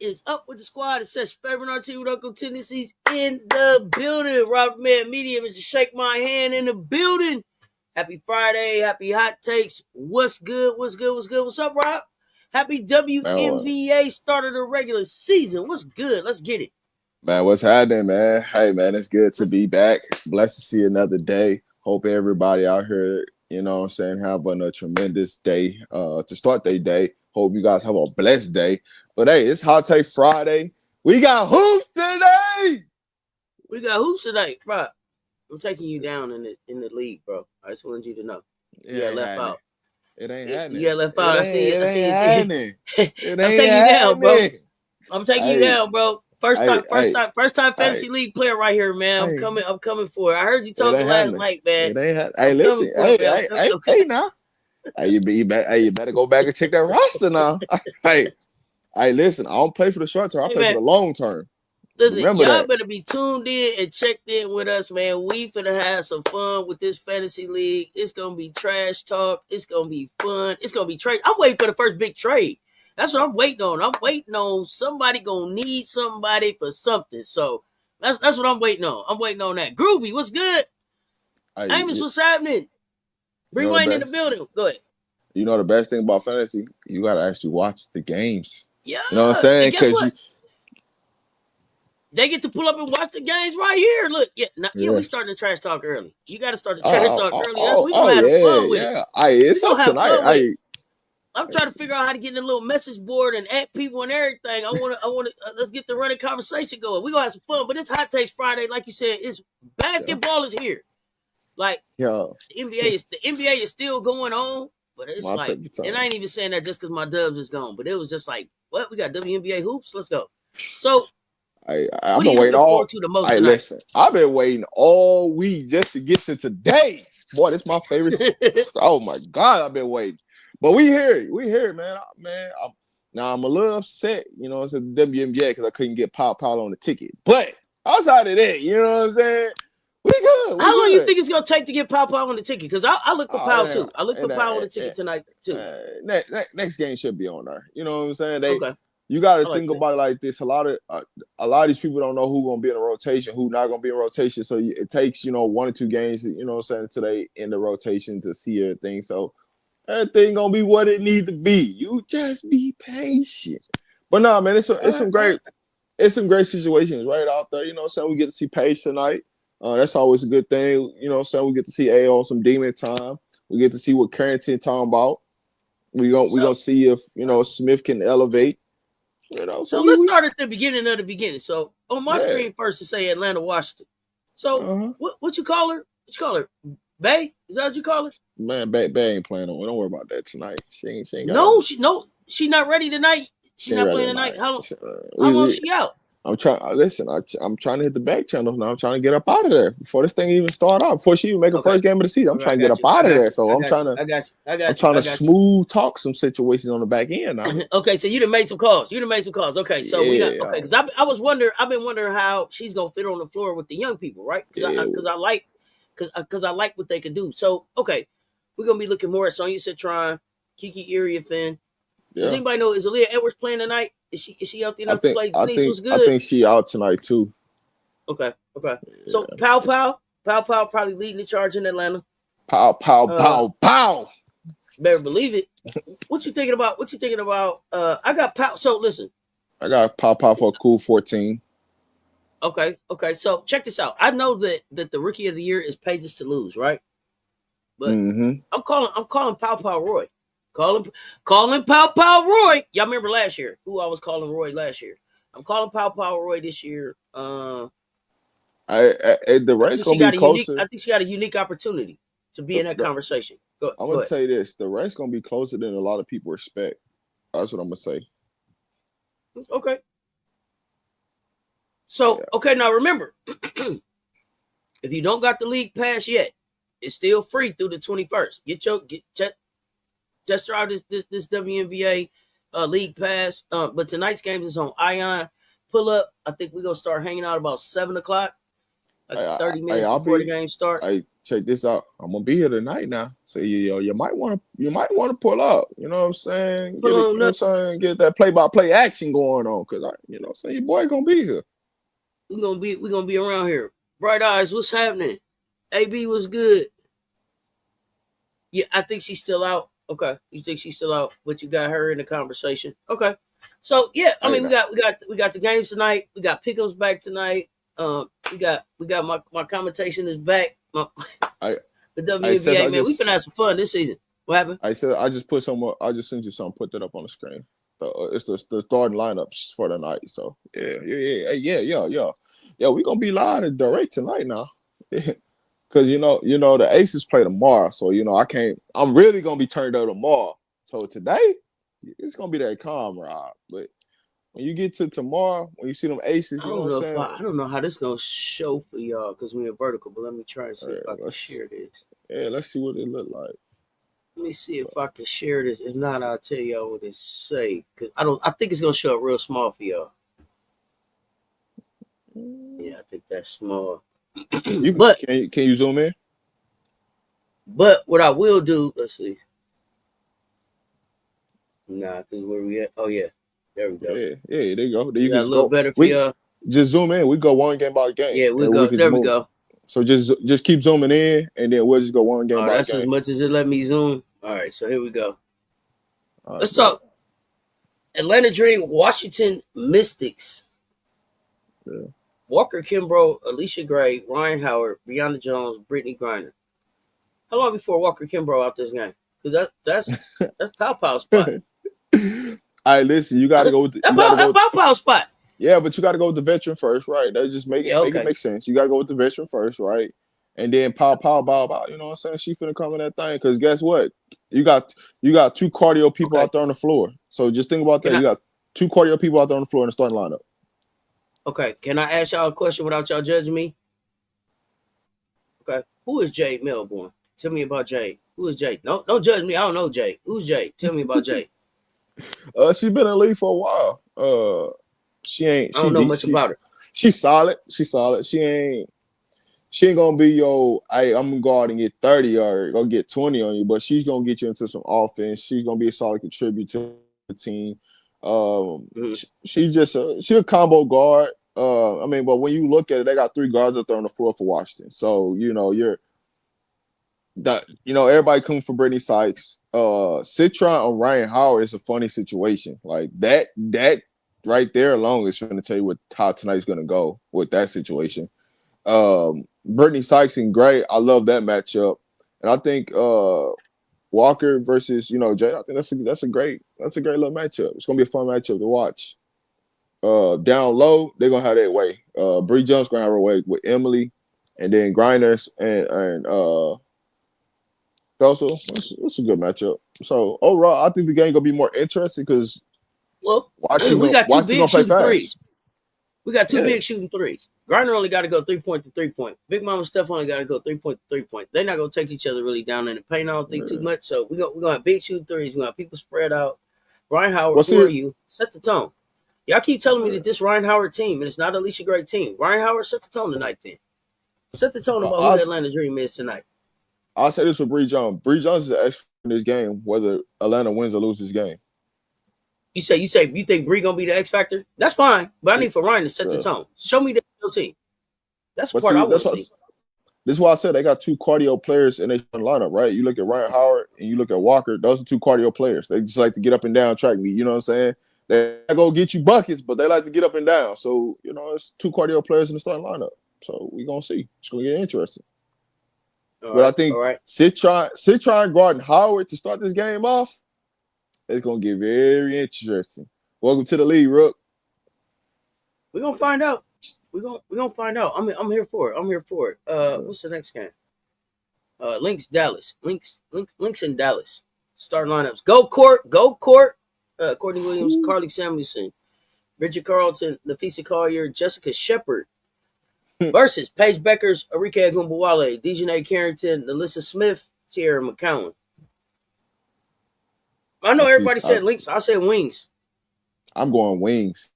is up with the squad? It's such favorite Auntie with Uncle Tendencies in the building. Robert Man Media, Mr. Shake My Hand in the building. Happy Friday, happy hot takes. What's good? What's good? What's good? What's up, Rob? Happy WNBA start of the regular season. What's good? Let's get it. Man, what's happening, man? Hey, man, it's good to be back. Blessed to see another day. Hope everybody out here, you know what I'm saying, having a tremendous day to start their day. Hope you guys have a blessed day. But, hey, it's Hot Take Friday. We got hoops today. We got hoops today, bro. I'm taking you down in the league, bro. I just wanted you to know. You got left out. It ain't happening. You got left out. I see it. I'm taking you down, bro. I'm taking you down, bro. First time fantasy league player right here, man. I'm coming for it. I heard you talking last night, man. It ain't happening. Hey, listen. Hey, now. Hey, you better go back and check that roster now. Hey, listen. I don't play for the short term. I play for the long term. Listen, y'all better be tuned in and checked in with us, man. We finna have some fun with this fantasy league. It's gonna be trash talk. It's gonna be fun. It's gonna be trade. I'm waiting for the first big trade. That's what I'm waiting on. I'm waiting on somebody gonna need somebody for something. So that's what I'm waiting on. I'm waiting on that. Groovy, what's good? Amos, what's happening? Bring Wayne in the building. Go ahead. You know the best thing about fantasy? You gotta actually watch the games. Yeah. You know what I'm saying? Because they get to pull up and watch the games right here. Look, we starting the trash talk early. You got to start the trash talk early. That's we gonna have fun with it. It's up tonight. I'm trying to figure out how to get in a little message board and add people and everything. I want to. Let's get the running conversation going. We gonna have some fun. But it's Hot Takes Friday, like you said. It's basketball is here. Like the NBA is still going on, but it's and I ain't even saying that just because my Dubs is gone. But it was just like, what? We got WNBA hoops. Let's go. So. I've been waiting listen, I've been waiting all week just to get to today. Boy, this is my favorite. Oh my God, I've been waiting. But we here, man. I'm a little upset, you know, it's a WNBA because I couldn't get Pow on the ticket. But outside of that, you know what I'm saying? We good. How long you think it's gonna take to get Pow on the ticket? Because I look for Pow too. I look for Pow on the ticket tonight too. Next game should be on there. You know what I'm saying? Okay. You got to think about it like this. A lot of these people don't know who's going to be in the rotation, who's not going to be in rotation. So it takes, 1 or 2 games, you know what I'm saying, today in the rotation to see everything. So everything going to be what it needs to be. You just be patient. But no, man, it's some great situations right out there. You know what I'm saying? We get to see Paige tonight. That's always a good thing. You know what I'm saying? We get to see A on some demon time. We get to see what Carrington talking about. We gonna see if, Smith can elevate. So let's start at the beginning of the beginning. So on my screen first to say Atlanta, Washington. So what you call her? What you call her? Bay? Is that what you call her? Man, Bay ain't playing on. Don't worry about that tonight. She ain't she's not ready tonight. She's not playing tonight. How long is she out? I'm trying to hit the back channels now. I'm trying to get up out of there before this thing even start off. Before she even make her first game of the season. I'm trying to get up out of there. So I'm trying to smooth talk some situations on the back end now. Okay, so you done made some calls. Okay, so we got because I've been wondering how she's gonna fit on the floor with the young people, right? Because I like what they can do. So okay, we're gonna be looking more at Sonya Citron, Kiki Iriafen. Does anybody know, is Aaliyah Edwards playing tonight? Is she healthy enough to play? Denise was good. I think she out tonight too. Okay. So Pow probably leading the charge in Atlanta. Pow. Better believe it. What you thinking about? I got Pow. So listen. I got Pow for a cool 14. Okay. So check this out. I know that the rookie of the year is Pages to lose, right? But I'm calling Pow Roy. Calling Pow Roy. Y'all remember last year who I was calling Roy last year? I'm calling Pow Roy this year. The race gonna be closer. I think she got a unique opportunity to be in that conversation. I'm gonna say this: the race gonna be closer than a lot of people expect. That's what I'm gonna say. Okay. So now remember, if you don't got the league pass yet, it's still free through the 21st. Just try this WNBA league pass. But tonight's game is on Ion. Pull up. I think we're gonna start hanging out about 7:00. Like 30 minutes before the game start. check this out. I'm gonna be here tonight now. So you might want to pull up. You know what I'm saying? Get it, you know what I'm saying? Get that play-by-play action going on, cause you know what I'm saying, your boy gonna be here. We're gonna be around here. Bright Eyes, what's happening? AB was good. Yeah, I think she's still out. Okay, you think she's still out, but you got her in the conversation. Okay, so yeah, I mean we got the games tonight. We got pickups back tonight. We got my commentation is back. The WNBA, man, we've been having some fun this season. What happened? I said I just put some. I just sent you something. Put that up on the screen. It's the starting lineups for the night. So yeah. We gonna be live and direct tonight now. Because you know the Aces play tomorrow, so I'm really gonna be turned up tomorrow. So today, it's gonna be that calm ride. But when you get to tomorrow, when you see them Aces, I don't know how this gonna show for y'all because we're in vertical. But let me try and see if I can share this. Yeah, let's see what it look like. Let me see if I can share this. If not, I'll tell y'all what it say. Cause I think it's gonna show up real small for y'all. Yeah, I think that's small. But can you zoom in? But what I will do, let's see. Nah, because where we at? Oh yeah, there we go. Yeah, there you go. There you can a little better for y'all. Just zoom in. We go one game by game. Yeah, we go. There we go. So just keep zooming in, and then we'll just go one game by game. That's as much as it let me zoom. All right, so here we go. Let's talk. Atlanta Dream, Washington Mystics. Yeah. Walker Kimbrough, Alicia Gray, Ryan Howard, Brianna Jones, Brittany Griner. How long before Walker Kimbrough out this game? Because that's Pow spot. All right, listen, you got to go with that Pow spot. Yeah, but you got to go with the veteran first, right? That just make it make sense. You got to go with the veteran first, right? And then pow, bow. You know what I'm saying? She finna come in that thing because guess what? You got two cardio people out there on the floor. So just think about that. You got two cardio people out there on the floor in the starting lineup. Okay, can I ask y'all a question without y'all judging me? Okay, who is Jade Melbourne? Tell me about Jade. Who is Jade? No, don't judge me. I don't know Jade. Who's Jade? Tell me about Jade. She's been in the league for a while. She ain't. I don't know much about her. She's solid. She ain't gonna be I'm gonna go out and get 30 or go get 20 on you, but she's gonna get you into some offense. She's gonna be a solid contributor to the team. She's a combo guard. But when you look at it, they got three guards up there on the floor for Washington. So everybody coming for Brittany Sykes. Citron or Ryan Howard is a funny situation. Like that right there alone is going to tell you how tonight's going to go with that situation. Brittany Sykes and Gray, I love that matchup, and I think Walker versus Jay, I think that's a great little matchup. It's gonna be a fun matchup to watch. Down low, they're gonna have their way. Bree Jones gonna have her way with Emily, and then Grinders and also it's a good matchup. So overall, I think the game gonna be more interesting because we got two big shooting threes. We got two big shooting threes. Griner only got to go 3-point to 3-point. Big Mama Steph only got to go 3-point to 3-point. They're not going to take each other really down in the paint, I don't think, too much. So we're going to have big shooting threes. We're going to have people spread out. Ryan Howard, who are you? Set the tone. Y'all keep telling me that this Ryan Howard team, and it's not Alicia Gray team. Ryan Howard, set the tone tonight then. Set the tone about who the Atlanta Dream is tonight. I'll say this with Bree Jones. Bree Jones is an expert in this game, whether Atlanta wins or loses this game. You think Bree gonna be the X factor? That's fine, but I need for Ryan to set the tone. Show me the team. That's the part I want to see. This is why I said they got two cardio players in their lineup, right? You look at Ryan Howard and you look at Walker. Those are two cardio players. They just like to get up and down track meet. You know what I'm saying? They go get you buckets, but they like to get up and down. So it's two cardio players in the starting lineup. So we're gonna see. It's gonna get interesting. I think Citron guarding Howard to start this game off. It's gonna get very interesting. Welcome to the league, Rook. We're gonna find out. We're gonna find out. I'm here for it. What's the next game? Lynx Dallas. Lynx in Dallas. Starting lineups. Go Court. Courtney Williams, Carly Samuelson, Bridget Carlton, Nafisa Collier, Jessica Shepard versus Paige Beckers, Arike Agumbawale, Dejanay Carrington, Alyssa Smith, Tierra McCowan. I know everybody said Lynx. I said Wings. I'm going Wings.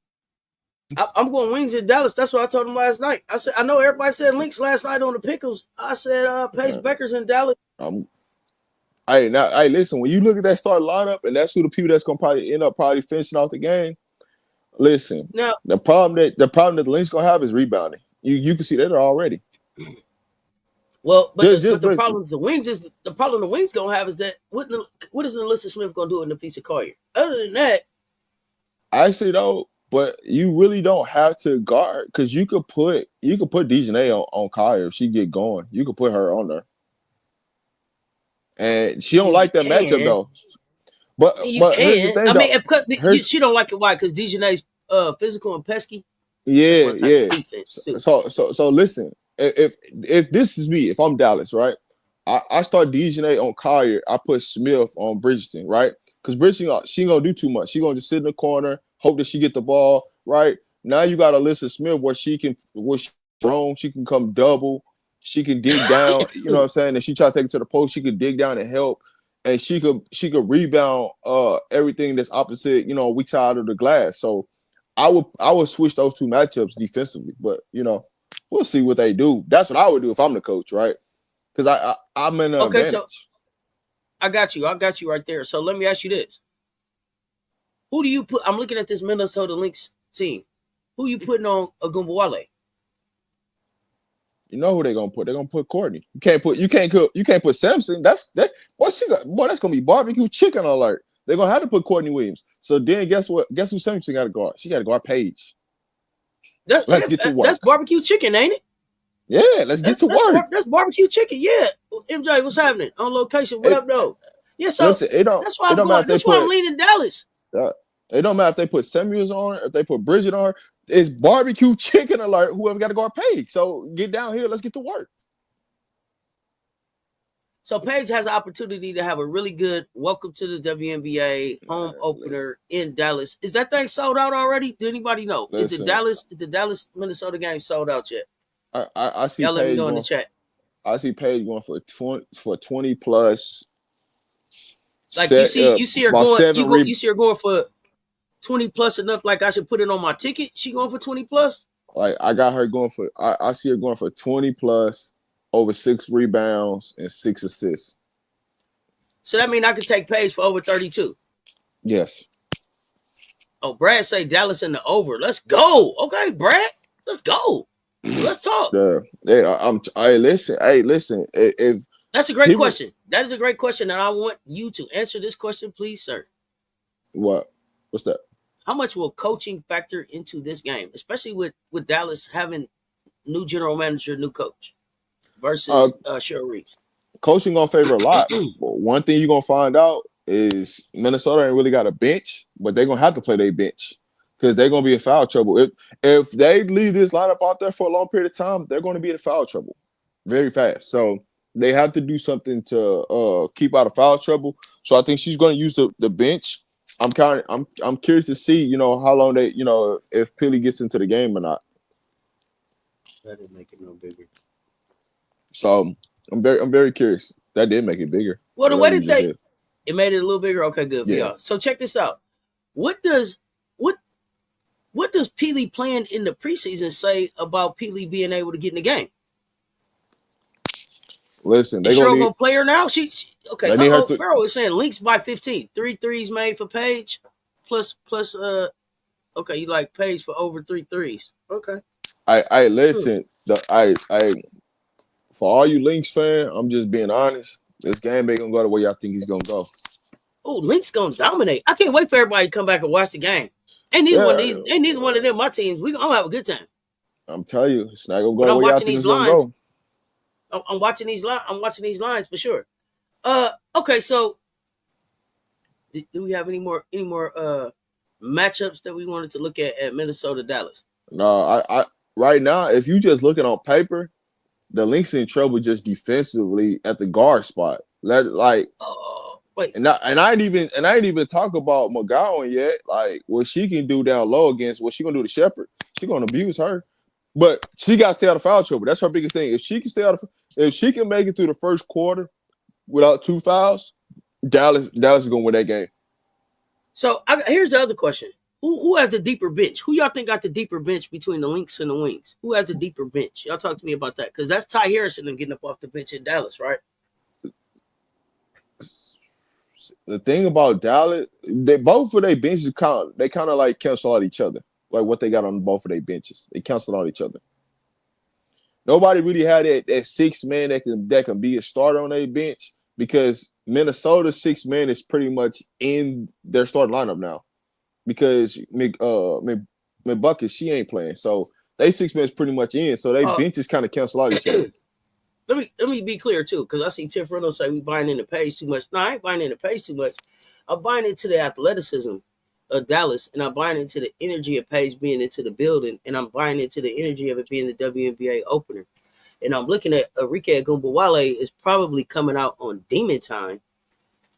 I'm going Wings in Dallas. That's what I told him last night. I said, I know everybody said Lynx last night on the Pickles. I said Paige Becker's in Dallas. Hey, listen, when you look at that start lineup, and that's who the people that's gonna probably end up finishing off the game. Listen, now the problem that the Lynx gonna have is rebounding. You can see that already. Well, but the problem the Wings gonna have is that what is Alyssa Smith gonna do in the piece of Collier? Other than that, actually though, but you really don't have to guard because you could put Dejanay on Collier if she get going. You could put her on there. And she don't like that matchup though. But here's the thing, I mean, she don't like it. Why? Because Dejanay's physical and pesky. Yeah. So listen, if this is me, if I'm Dallas, right? I start Dejanay on Collier. I put Smith on Bridgerton, right? Because Bridgerton, she ain't gonna do too much. She gonna just sit in the corner, hope that she get the ball, right? Now you got Alyssa Smith where she can come double. She can dig down, you know what I'm saying? And she try to take it to the post, she could dig down and help. And she could rebound everything that's opposite, weak side of the glass. So I would switch those two matchups defensively. But we'll see what they do. That's what I would do if I'm the coach, right? Because I'm in an advantage. So I got you right there. So let me ask you this. Who do you put? I'm looking at this Minnesota Lynx team. Who you putting on Agumbawale? You know who they're gonna put? They're gonna put Courtney. You can't put Sampson. That's gonna be barbecue chicken alert. They're gonna have to put Courtney Williams. So then guess what? Guess who Sampson got to guard? She got to guard Paige. Let's get to work. That's barbecue chicken, ain't it? Yeah, let's get to work. That's barbecue chicken. Yeah, MJ, what's happening on location? What up, though? Yeah, so listen, that's why I'm leaning Dallas. It don't matter if they put Samuels on, if they put Bridget on. It's barbecue chicken alert. Whoever got to guard Paige. So get down here. Let's get to work. So Paige has an opportunity to have a really good welcome to the WNBA home opener in Dallas. Is that thing sold out already? Did anybody know? Is the Dallas Minnesota game sold out yet? I see. Y'all let me know in the chat. I see Paige going for 20 plus. Like you see her going. You see her going for 20 plus enough. Like I should put it on my ticket. She going for 20 plus. Like I got her going for. I see her going for 20 plus, over 6 rebounds and 6 assists. So that means I could take Paige for over 32. Yes. Oh, Brad say Dallas in the over. Let's go. Okay, Brad. Let's go. Let's talk. Hey, listen. If that's a great question. That is a great question, and I want you to answer this question, please, sir. What? What's that? How much will coaching factor into this game, especially with Dallas having new general manager, new coach versus Cheryl Reeves? Coaching gonna favor a lot. One thing you're gonna find out is Minnesota ain't really got a bench, but they're gonna have to play their bench because they're gonna be in foul trouble. If they leave this lineup out there for a long period of time, they're gonna be in foul trouble very fast. So they have to do something to keep out of foul trouble. So I think she's gonna use the bench. I'm curious to see, how long they, if Pilly gets into the game or not. That didn't make it no bigger. So I'm very curious. That did make it bigger. Well, what did they? It made it a little bigger. Okay, good for y'all. So check this out. What does Peely playing in the preseason say about Peely being able to get in the game? Listen, they gonna play her now. She okay. Farrell is saying Lynx by 15. 3 threes made for Paige, plus. Okay, you like Paige for over 3 threes. Okay. I listen. For all you Lynx fans, I'm just being honest. This game ain't gonna go the way y'all think he's gonna go. Oh, Lynx gonna dominate. I can't wait for everybody to come back and watch the game. Ain't neither one of them my teams. I'm gonna have a good time. I'm telling you, it's not gonna go the way y'all think it's gonna go. I'm watching these lines. I'm watching these lines for sure. Okay, so do we have any more matchups that we wanted to look at Minnesota Dallas? No, I right now, if you just looking on paper, the Lynx in trouble just defensively at the guard spot. Wait. And I ain't even talk about McGowan yet. Like what she can do down low against what she gonna do to Shepard. She gonna abuse her. But she got to stay out of foul trouble. That's her biggest thing. If she can make it through the first quarter without 2 fouls, Dallas is gonna win that game. So here's the other question: Who has the deeper bench? Who y'all think got the deeper bench between the Lynx and the Wings? Who has the deeper bench? Y'all talk to me about that because that's Ty Harrison and getting up off the bench in Dallas, right? The thing about Dallas, they both of their benches kind of like cancel out each other. Like what they got on both of their benches, they cancel out each other. Nobody really had that 6 man that can be a starter on their bench because Minnesota's 6 man is pretty much in their starting lineup now because McBucket, she ain't playing, so they 6 men is pretty much in. So they benches kind of cancel out each other. Let me be clear too, because I see Tiff Reynolds say we buying into Page too much. No, I ain't buying into Page too much. I'm buying into the athleticism of Dallas, and I'm buying into the energy of Page being into the building, and I'm buying into the energy of it being the WNBA opener. And I'm looking at Arike Ogunbowale is probably coming out on demon time,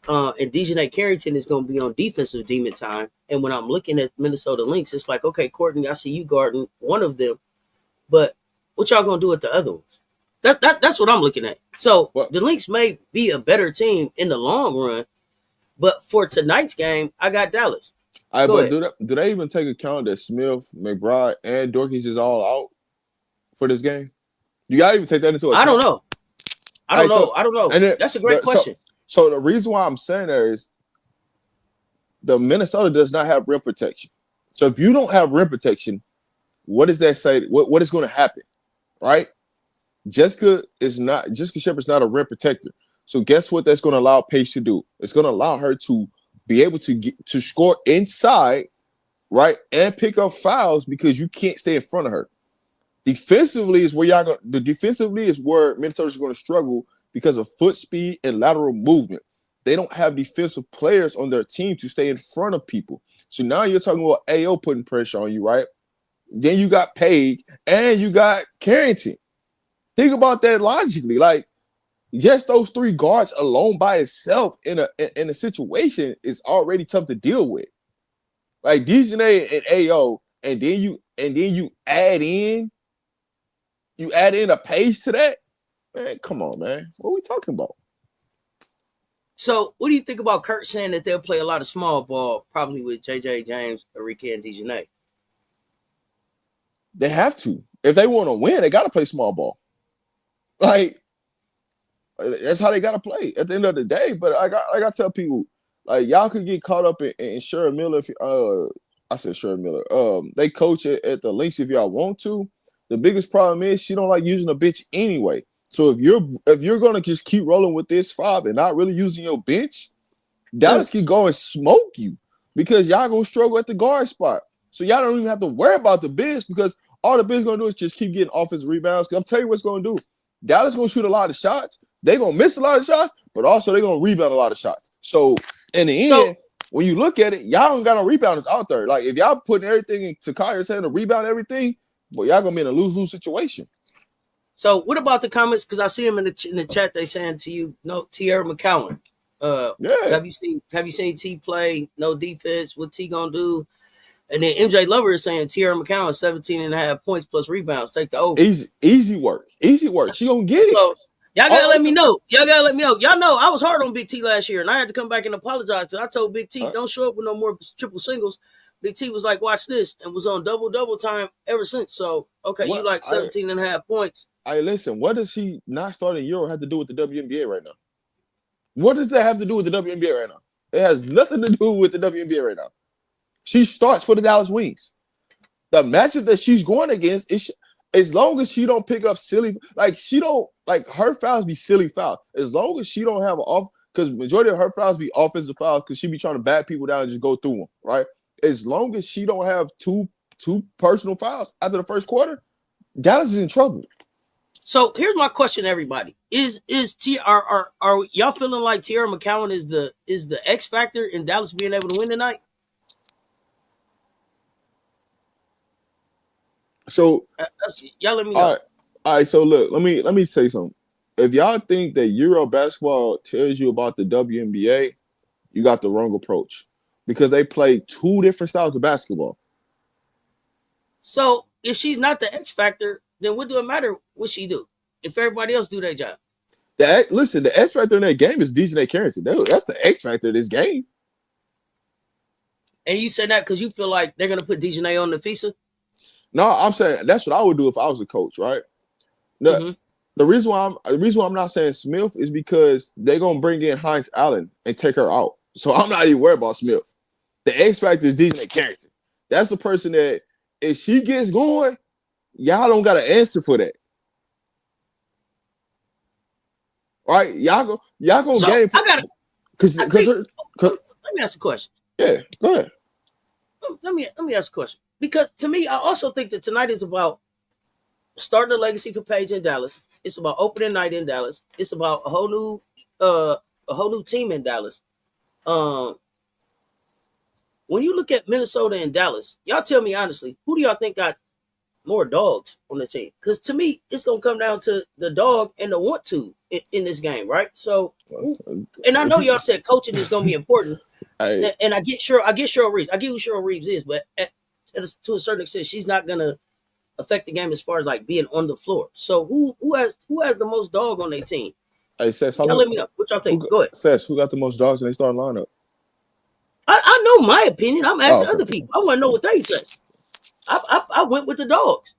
and Dejanay Carrington is going to be on defensive demon time. And when I'm looking at Minnesota Lynx, it's like, okay, Courtney, I see you guarding one of them, but what y'all going to do with the other ones? That's what I'm looking at. So the Lynx may be a better team in the long run, but for tonight's game, I got Dallas. But do they even take account that Smith, McBride, and Dorkins is all out for this game? You gotta even take that into account. I don't know. I don't know. And that's a great question. So the reason why I'm saying that is the Minnesota does not have rim protection. So if you don't have rim protection, what does that say? What is going to happen, right? Jessica Shepard's not a rim protector. So guess what that's going to allow Paige to do? It's going to allow her to be able to score inside, right, and pick up fouls because you can't stay in front of her. Defensively is where Minnesota's going to struggle because of foot speed and lateral movement. They don't have defensive players on their team to stay in front of people. So now you're talking about AO putting pressure on you, right? Then you got Paige and you got Carrington. Think about that logically. Like, just those 3 guards alone by itself in a situation is already tough to deal with. Like Dejanay and AO, and then you add in a pace to that. Man, come on, man. What are we talking about? So, what do you think about Kurt saying that they'll play a lot of small ball, probably with JJ James, Arike, and Dejanay? They have to. If they want to win, they got to play small ball. Like, that's how they got to play at the end of the day. But I tell people, like, y'all could get caught up in Sherry Miller. I said Sherry Miller. They coach at the Lynx if y'all want to. The biggest problem is she don't like using a bench anyway. So if you're gonna just keep rolling with this 5 and not really using your bench, Dallas can go and smoke you because y'all gonna struggle at the guard spot. So y'all don't even have to worry about the bench because all the bench gonna do is just keep getting offensive rebounds. Because I'm telling you what's gonna do. Dallas gonna shoot a lot of shots. They're gonna miss a lot of shots, but also they're gonna rebound a lot of shots. So in the end, when you look at it, y'all don't got no rebounders out there. Like if y'all putting everything in Takay's hand to rebound everything, but y'all gonna be in a lose-lose situation. So what about the comments? Because I see them in the chat. They saying to you, no, Tierra McCowan. Have you seen T play? No defense. What T gonna do? And then MJ Lover is saying Tierra McCowan 17.5 points plus rebounds. Take the over. Easy work. She gonna get it. So y'all gotta let me know. Y'all know I was hard on Big T last year, and I had to come back and apologize. I told Big T, don't show up with no more triple singles. Big T was like, watch this, and was on double time ever since. So, okay, you like 17.5 points. Hey, listen, what does she not starting Euro have to do with the WNBA right now? What does that have to do with the WNBA right now? It has nothing to do with the WNBA right now. She starts for the Dallas Wings. The matchup that she's going against is as long as she don't pick up silly, like she don't like her fouls be silly fouls. As long as she don't have an off, because majority of her fouls be offensive fouls because she be trying to bat people down and just go through them, right? As long as she don't have two personal fouls after the first quarter, Dallas is in trouble. So here's my question, everybody: are y'all feeling like Tierra McCowan is the X factor in Dallas being able to win tonight? So y'all let me know. All right. So look, let me say something. If y'all think that Euro basketball tells you about the WNBA, you got the wrong approach because they play 2 different styles of basketball. So if she's not the X factor, then what do it matter what she do if everybody else do their job? Listen, the X factor in that game is Dejanay Carrington. That's the X factor of this game. And you said that because you feel like they're gonna put DiJonae on the FISA? No, I'm saying that's what I would do if I was a coach, right? The reason why I'm not saying Smith is because they're gonna bring in Heinz Allen and take her out. So I'm not even worried about Smith. The X factor is DiJonae Carrington. That's the person that if she gets going, y'all don't got an answer for that. Right? Y'all gonna so game. I gotta because let me ask a question. Yeah, go ahead. Let me ask a question. Because to me, I also think that tonight is about starting a legacy for Paige in Dallas. It's about opening night in Dallas. It's about a whole new team in Dallas. When you look at Minnesota and Dallas, y'all tell me honestly, who do y'all think got more dogs on the team? Because to me, it's gonna come down to the dog and the want to in this game, right? So, and I know y'all said coaching is gonna be important, and I get Cheryl Reeves. I get who Cheryl Reeves is, but to a certain extent, she's not gonna affect the game as far as like being on the floor. So who has the most dog on their team? Hey, Cess, y'all let me know. What y'all think? Go ahead. Cess, who got the most dogs in their starting lineup? I know my opinion. I'm asking other people. I want to know what they say. I went with the dogs.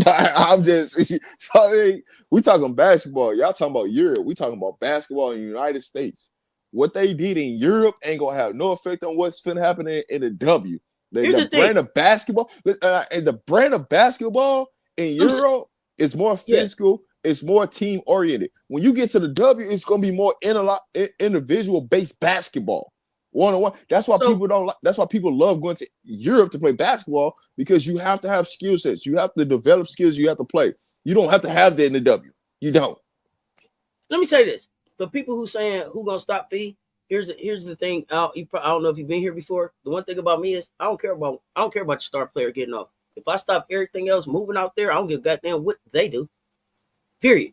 I'm just sorry. We talking basketball. Y'all talking about Europe. We talking about basketball in the United States. What they did in Europe ain't gonna have no effect on what's finna happen in the W. The brand of basketball and the brand of basketball in Europe is more physical. Yeah. It's more team oriented. When you get to the W, it's gonna be more individual based basketball. One-on-one. That's why people don't like. That's why people love going to Europe to play basketball, because you have to have skill sets. You have to develop skills. You have to play. You don't have to have that in the W. You don't. Let me say this: for people who saying who gonna stop Fee, here's the thing. I don't know if you've been here before. The one thing about me is I don't care about your star player getting off. If I stop everything else moving out there, I don't give a goddamn what they do. Period.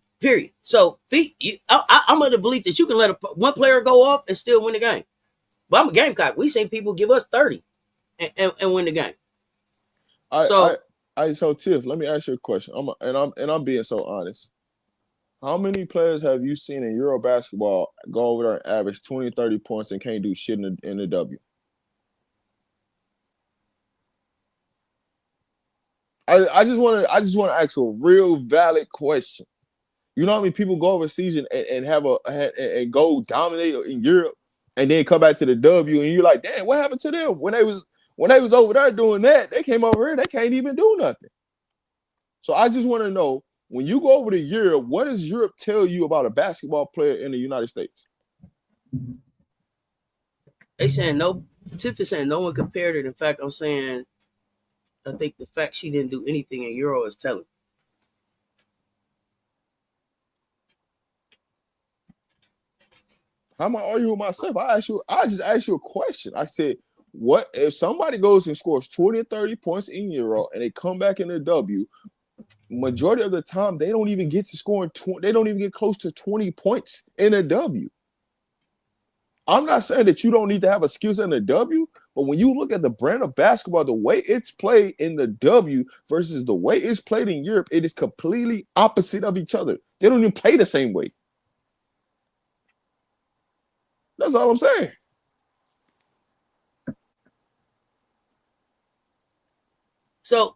So Fee, I'm of the belief that you can let one player go off and still win the game. But I'm a Gamecock. We seen people give us 30 and win the game. So Tiff, let me ask you a question. I'm being so honest. How many players have you seen in Euro basketball go over there and average 20, 30 points and can't do shit in the W? I just want to ask a real valid question. You know how many people go overseas and have and go dominate in Europe and then come back to the W and you're like, damn, what happened to them when they was over there doing that? They came over here, they can't even do nothing. So I just want to know, when you go over to Europe, what does Europe tell you about a basketball player in the United States? They saying no. Tiff is saying no one compared it. In fact, I'm saying I think the fact she didn't do anything in Euro is telling. How am I arguing with myself? I just asked you a question. I said, what if somebody goes and scores 20 or 30 points in Euro and they come back in the W? Majority of the time, they don't even get to scoring. They don't even get close to 20 points in a W. I'm not saying that you don't need to have a skill set in the W, but when you look at the brand of basketball, the way it's played in the W versus the way it's played in Europe, it is completely opposite of each other. They don't even play the same way. That's all I'm saying. So,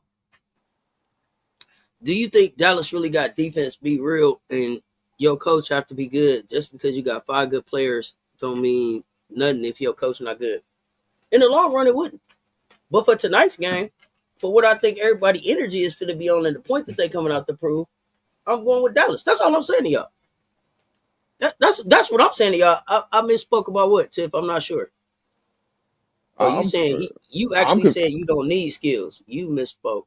do you think Dallas really got defense be real and your coach have to be good? Just because you got 5 good players don't mean nothing if your coach not good. In the long run, it wouldn't. But for tonight's game, for what I think everybody energy is going to be on and the point that they coming out to prove, I'm going with Dallas. That's all I'm saying to y'all. That's what I'm saying to y'all. I misspoke about what, Tiff? I'm not sure. Oh, you saying you actually said you don't need skills. You misspoke.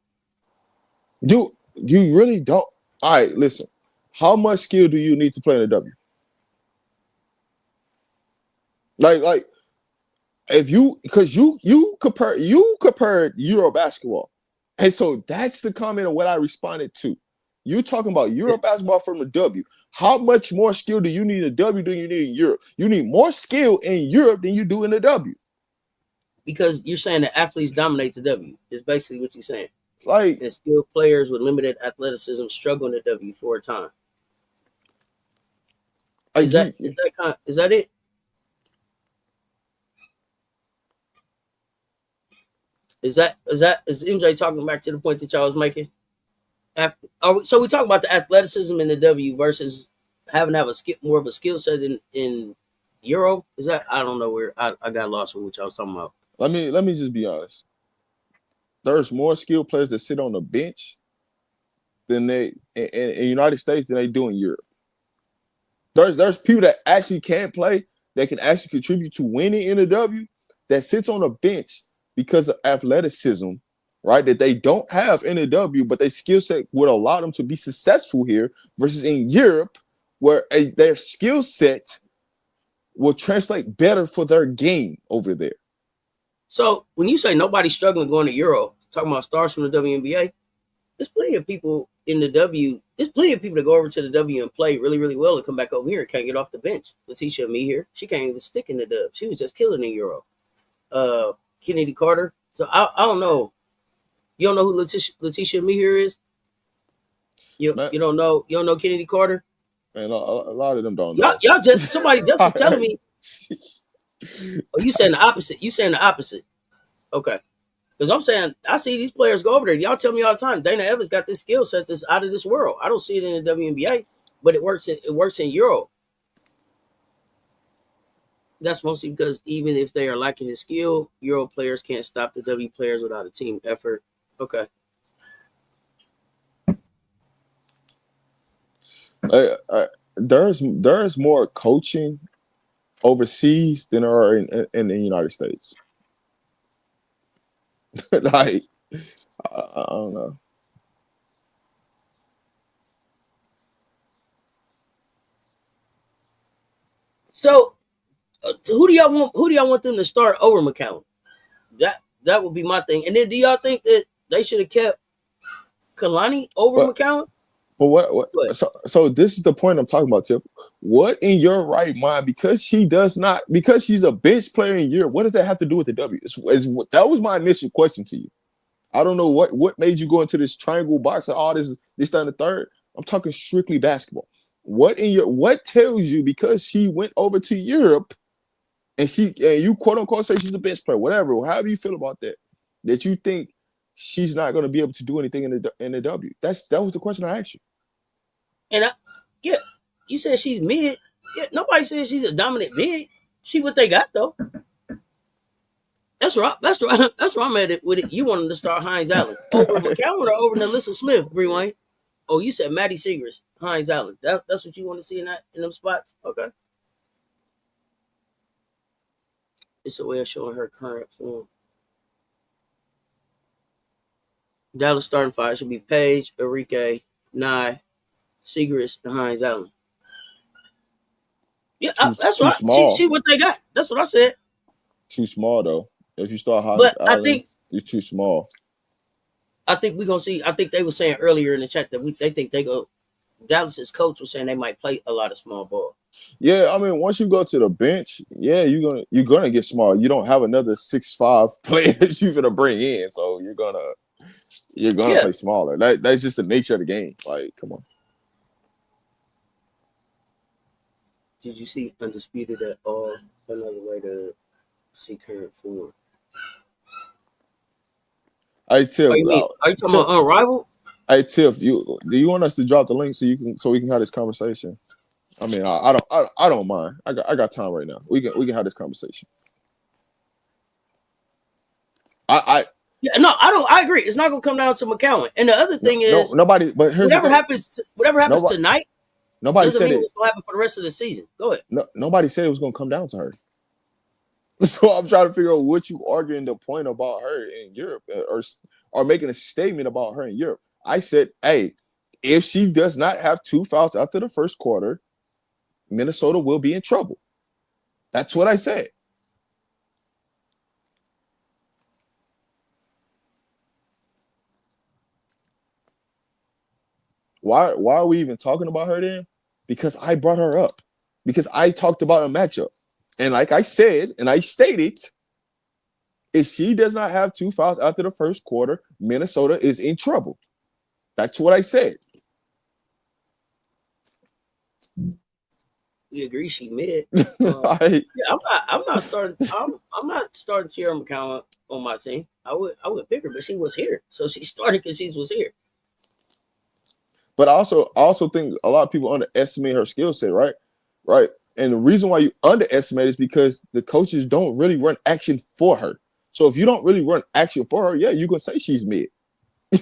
You really don't. All right, listen. How much skill do you need to play in a W? Like if you, because you compared Euro basketball, and so that's the comment of what I responded to. You talking about Euro basketball from the W. How much more skill do you need in the W than you need in Europe? You need more skill in Europe than you do in the W. Because you're saying that athletes dominate the W. Is basically what you're saying. It's like, and skilled players with limited athleticism struggle in the W for a time. Is that it? Is MJ talking back to the point that y'all was making? So we talk about the athleticism in the W versus having to have more of a skill set in Euro. Is that I don't know where I got lost with what y'all was talking about. Let me just be honest. There's more skilled players that sit on the bench than they in United States than they do in Europe. There's people that actually can play, that can actually contribute to winning in the W, that sits on a bench because of athleticism, right? That they don't have in the W, but their skill set would allow them to be successful here, versus in Europe, where their skill set will translate better for their game over there. So when you say nobody's struggling going to Euro, talking about stars from the WNBA, there's plenty of people in the W. There's plenty of people that go over to the W and play really, really well and come back over here and can't get off the bench. Letitia Me here, she can't even stick in the dub. She was just killing in Euro. Kennedy Carter. So I don't know. You don't know who Letitia Me here is? You don't know Kennedy Carter? Man, a lot of them don't know. Y'all just somebody just was telling me. Oh, you saying the opposite. You saying the opposite. Okay. Because I'm saying I see these players go over there. Y'all tell me all the time, Dana Evans got this skill set that's out of this world. I don't see it in the WNBA, but it works in Euro. That's mostly because even if they are lacking in skill, Euro players can't stop the W players without a team effort. Okay. There's more coaching overseas than there are in the United States. Like, I don't know. So, who do y'all want? Who do y'all want them to start over McCown? That would be my thing. And then, do y'all think that they should have kept Kalani over McCown? But what? So this is the point I'm talking about, Tip. What in your right mind? Because she's a bench player in Europe. What does that have to do with the W? That was my initial question to you. I don't know what made you go into this triangle box and all this, that, and the third. I'm talking strictly basketball. What tells you, because she went over to Europe and you quote unquote say she's a bench player, whatever, however you feel about that you think she's not going to be able to do anything in the W? That was the question I asked you. And you said she's mid. Yeah, nobody says she's a dominant big. She what they got though. That's right. That's where I'm at with it. You want them to start Hines Allen over McCowan or over Nalissa Smith, Bree Wayne? Oh, you said Maddie Seegers, Hines Allen. That's what you want to see in them spots? Okay. It's a way of showing her current form. Dallas starting five should be Paige, Enrique, Nye, Seegers, and Hines Allen. Yeah, that's right. She what they got. That's what I said. Too small though. If you start Hines Allen, I think it's too small. I think we're gonna see. I think they were saying earlier in the chat that they think they go. Dallas's coach was saying they might play a lot of small ball. Yeah, I mean, once you go to the bench, yeah, you're gonna get small. You don't have another 6'5" player that you're gonna bring in, so you're gonna play smaller. That's just the nature of the game. Like, come on. Did you see Undisputed at all? Another way to see current form. Hey Tiff, are you talking about Unrivaled? Hey Tiff, do you want us to drop the link so we can have this conversation? I mean, I don't mind. I got time right now. We can have this conversation. I don't. I agree. It's not gonna come down to McCowan. And the other thing is, nobody. But here's whatever happens tonight. Nobody doesn't said mean what's gonna happen for the rest of the season. Go ahead. Nobody said it was gonna come down to her. So I'm trying to figure out what you arguing the point about her in Europe, or making a statement about her in Europe. I said, hey, if she does not have 2 fouls after the first quarter, Minnesota will be in trouble. That's what I said. Why are we even talking about her then? Because I brought her up. Because I talked about a matchup. And like I said, and I stated, if she does not have 2 fouls after the first quarter, Minnesota is in trouble. That's what I said. We agree she mid. Yeah, I'm not starting. I'm not starting Tierra McCowan on my team. I would pick her, but she was here, so she started because she was here. But I also think a lot of people underestimate her skill set, right? Right. And the reason why you underestimate is because the coaches don't really run action for her. So if you don't really run action for her, yeah, you can say she's mid.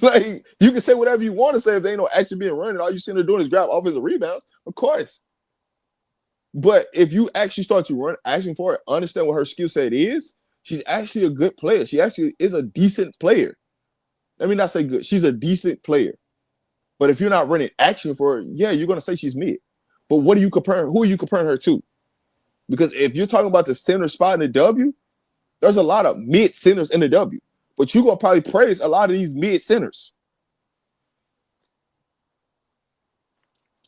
Like you can say whatever you want to say if there ain't no action being run, and all you see her doing is grab offensive rebounds, of course. But if you actually start to run action for her, understand what her skill set is, she's actually a good player. She actually is a decent player. Let me not say good. She's a decent player. But if you're not running action for her, yeah, you're gonna say she's mid. But what are you comparing? Who are you comparing her to? Because if you're talking about the center spot in the W, there's a lot of mid centers in the W. But you're gonna probably praise a lot of these mid centers.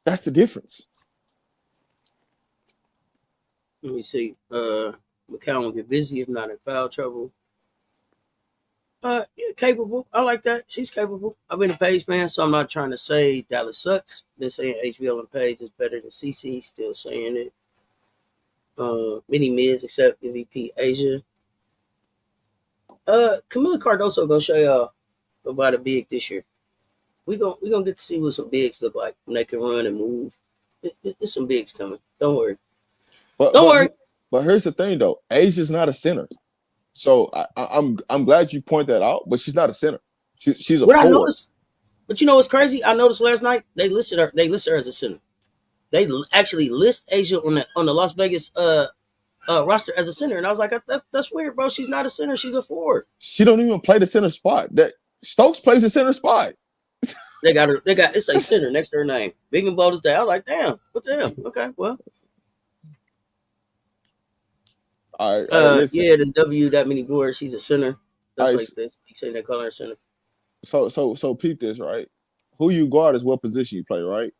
That's the difference. Let me see. McCown will get busy if not in foul trouble. Yeah, capable. I like that. She's capable. I've been a Page fan, so I'm not trying to say Dallas sucks. Been saying HBL and Page is better than CC. Still saying it. Many mids except MVP Asia. Camila Cardoso gonna show y'all about a big this year. We gonna get to see what some bigs look like when they can run and move. There's some bigs coming. Don't worry. Don't worry. But here's the thing though. Asia's not a center. So I'm glad you point that out, but she's not a center. She's a forward. I noticed, but you know what's crazy? I noticed last night they listed her as a center. They actually list Asia on the Las Vegas roster as a center, and I was like, that's weird, bro. She's not a center. She's a forward. She don't even play the center spot. That Stokes plays the center spot. They got it's a center next to her name. Big and bold as that. I was like, damn, what the hell? Okay, well. All right, yeah, the W that many boards. She's a center. That's right, like this. You say they call her a center. So peep this, right? Who you guard is what position you play, right?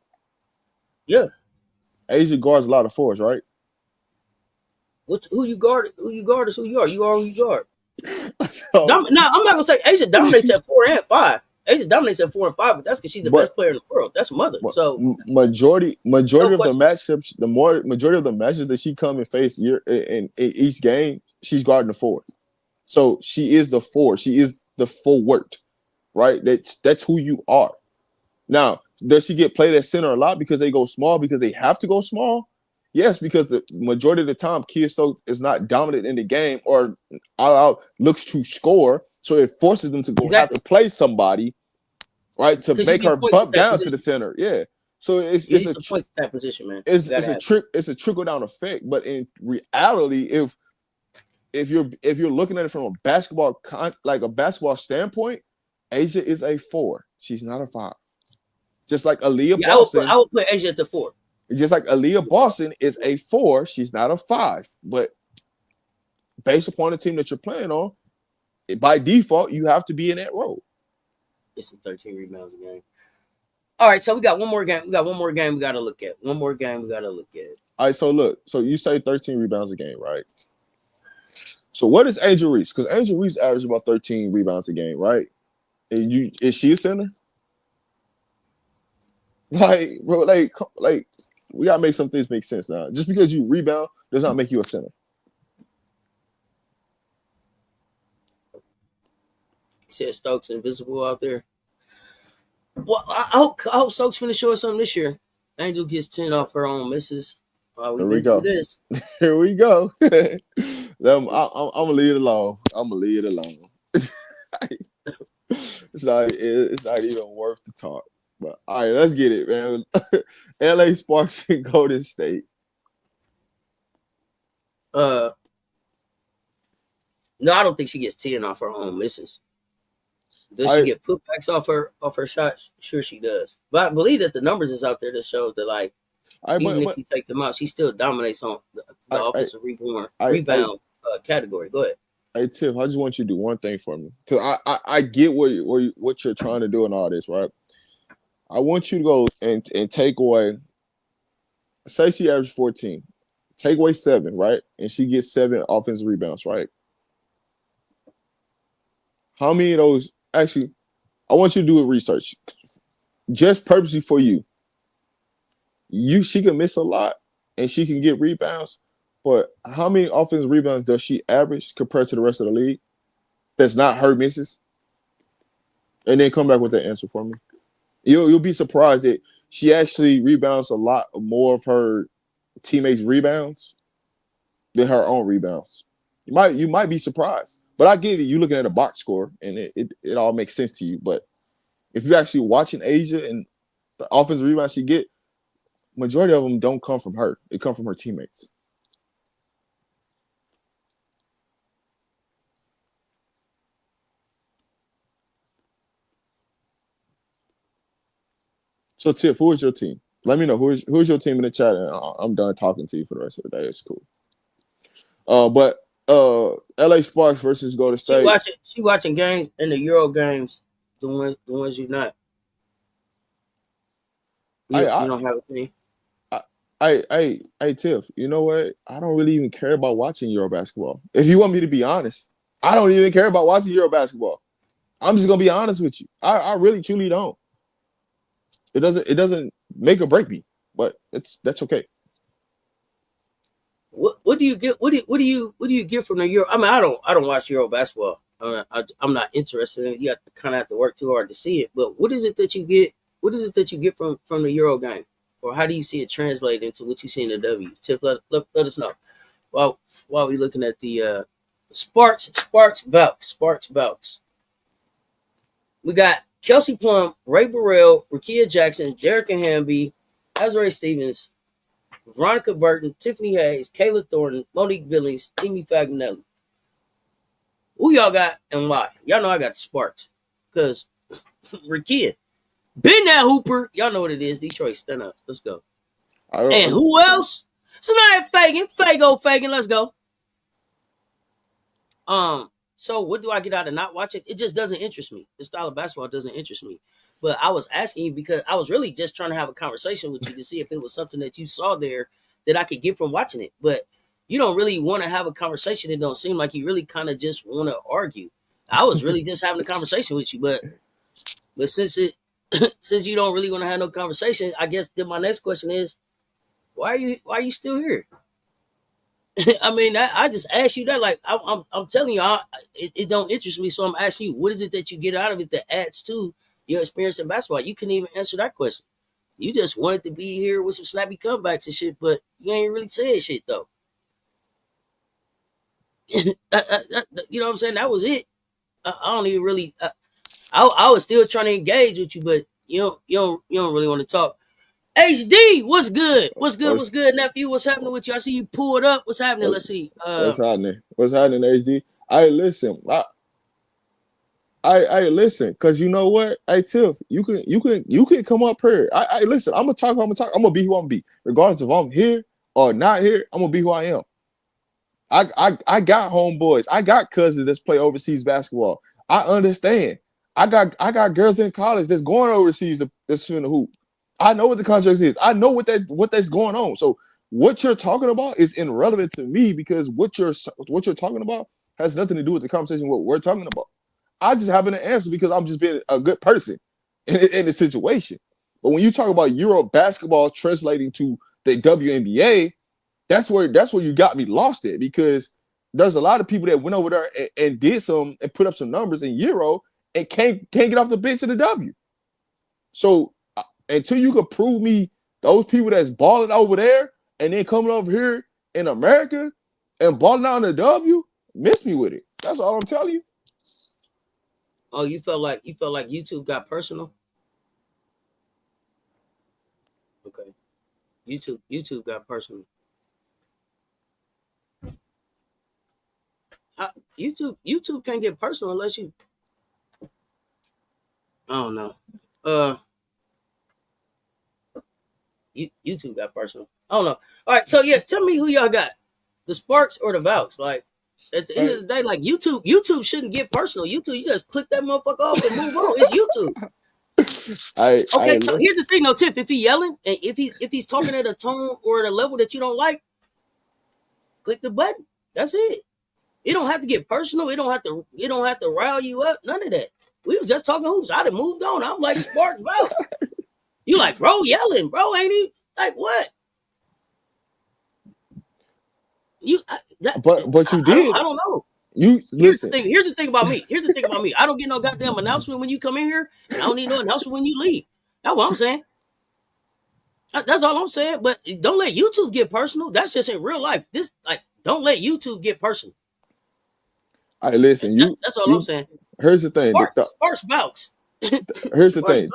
Yeah. Asia guards a lot of fours, right? Who you guard is who you are. You are who you guard. I'm not gonna say Asia dominates at 4 and 5. Asia dominates at 4 and 5, but that's because she's the best player in the world. That's mother. So majority of the matchups, majority of the matches that she come and face in each game, she's guarding the forward. So she is the forward. She is the forward, right? That's who you are. Now, does she get played at center a lot because they go small because they have to go small? Yes, because the majority of the time, Kia Stokes is not dominant in the game or looks to score, so it forces them to go have to play somebody, right, to make her bump down to the center. Yeah, so it's a point that position, man. It's a trickle down effect. But in reality, if you're looking at it from a basketball standpoint, Asia is a 4. She's not a 5. Just like Aaliyah Boston, I would put Asia at the 4. Just like Aaliyah Boston is a 4, she's not a 5. But based upon the team that you're playing on, by default, you have to be in that role. It's 13 rebounds a game. All right, so we got one more game. We got to look at. All right, so look. So you say 13 rebounds a game, right? So what is Angel Reese? Because Angel Reese averages about 13 rebounds a game, right? And is she a center? Like, bro, like we gotta make some things make sense now. Just because you rebound does not make you a center. Said Stokes invisible out there. Well, I hope Stokes finish showing something this year. Angel gets 10 off her own misses. Here we go. Here we go. I'm gonna leave it alone. It's not even worth the talk. But all right, let's get it, man. LA Sparks and Golden State. No, I don't think she gets 10 off her own misses. Does she get putbacks off her shots? Sure, she does. But I believe that the numbers is out there that shows that, like, even if you take them out, she still dominates on the offensive rebound category. Go ahead. Hey Tiff, I just want you to do one thing for me, because I get what you're trying to do and all this, right? I want you to go and take away. Say she averages 14, take away 7, right? And she gets 7 offensive rebounds, right? How many of those? Actually, I want you to do a research, just purposely for you. She can miss a lot, and she can get rebounds. But how many offensive rebounds does she average compared to the rest of the league? That's not her misses. And then come back with that answer for me. You'll be surprised that she actually rebounds a lot more of her teammates' rebounds than her own rebounds. You might be surprised. But I get it. You're looking at a box score, and it all makes sense to you. But if you're actually watching Asia and the offensive rebounds she get, majority of them don't come from her. They come from her teammates. So, Tiff, who is your team? Let me know who's your team in the chat, and I'm done talking to you for the rest of the day. It's cool. But LA Sparks versus Golden State. She watching games in the Euro games. The ones you not. You don't have a team. Hey, Tiff, you know what? I don't really even care about watching Euro basketball. If you want me to be honest, I don't even care about watching Euro basketball. I'm just gonna be honest with you. I really truly don't. It doesn't make or break me, but that's okay. What do you get? What do you get from the Euro? I mean, I don't watch Euro basketball. I'm not interested in it. You kind of have to work too hard to see it. But what is it that you get? What is it that you get from the Euro game? Or how do you see it translate into what you see in the W? Tiff, let us know. While we looking at the Sparks Valks. We got Kelsey Plum, Ray Burrell, Rakia Jackson, Derek and Hamby, Azrae Stevens, Veronica Burton, Tiffany Hayes, Kayla Thornton, Monique Billings, Timmy Fagnelli. Who y'all got and why? Y'all know I got the Sparks. Because Rakia, been that hooper. Y'all know what it is. Detroit, stand up. Let's go. And who else? Sanaya Fagan. Let's go. So what do I get out of not watching? It just doesn't interest me. The style of basketball doesn't interest me. But I was asking you because I was really just trying to have a conversation with you to see if it was something that you saw there that I could get from watching it. But you don't really want to have a conversation. It don't seem like you really kind of just want to argue. I was really just having a conversation with you, but since you don't really want to have no conversation, I guess then my next question is, why are you still here? I mean, I just asked you that. Like, I'm telling you, it don't interest me. So I'm asking you, what is it that you get out of it that adds to your experience in basketball? You couldn't even answer that question. You just wanted to be here with some snappy comebacks and shit, but you ain't really saying shit though. You know what I'm saying? That was it. I don't even really. I was still trying to engage with you, but you don't really want to talk. HD, what's good? What's good, nephew? What's happening with you? I see you pulled up. What's happening? Let's see. What's happening? HD? I listen. I listen, because you know what? Hey, Tiff, you can come up here. I listen. I'm gonna be who I'm gonna be, regardless if I'm here or not here. I'm gonna be who I am. I got homeboys. I got cousins that's play overseas basketball. I understand. I got girls in college that's going overseas that's in the hoop. I know what the contract is. I know what that's going on. So what you're talking about is irrelevant to me, because what you're talking about has nothing to do with the conversation what we're talking about. I just happen to answer because I'm just being a good person in the situation. But when you talk about Euro basketball translating to the WNBA, that's where you got me lost at, because there's a lot of people that went over there and did some and put up some numbers in Euro and can't get off the bench in the W. So until you can prove me those people that's balling over there and then coming over here in America and balling out in the W, miss me with it. That's all I'm telling you. Oh, you felt like YouTube got personal? Okay. YouTube got personal. YouTube can't get personal unless you. I don't know. YouTube got personal. I don't know. All right, so yeah, tell me who y'all got, the Sparks or the Valks? Like, at the end of the day, like YouTube shouldn't get personal. YouTube, you just click that motherfucker off and move on. It's YouTube. So here's the thing, though, Tiff. If he's yelling and if he's talking at a tone or at a level that you don't like, click the button. That's it. It don't have to get personal. It don't have to rile you up. None of that. We was just talking hoops. I done moved on. I'm like Sparks Valks. You like, bro, yelling, bro, ain't he? Like, what? But you did. I don't know. Here's the thing about me. I don't get no goddamn announcement when you come in here, and I don't need no announcement when you leave. That's what I'm saying. That's all I'm saying. But don't let YouTube get personal. That's just in real life. Don't let YouTube get personal. All right, listen. That's all I'm saying. Here's the thing. Sparks Bouks. Here's the thing.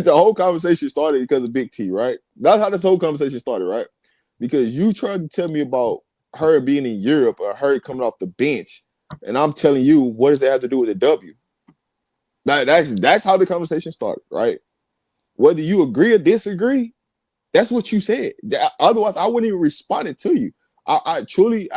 The whole conversation started because of Big T, right? That's how this whole conversation started, right? Because you tried to tell me about her being in Europe or her coming off the bench, and I'm telling you, what does that have to do with the W? That's how the conversation started, right? Whether you agree or disagree, that's what you said. Otherwise, I wouldn't even respond to you. I truly,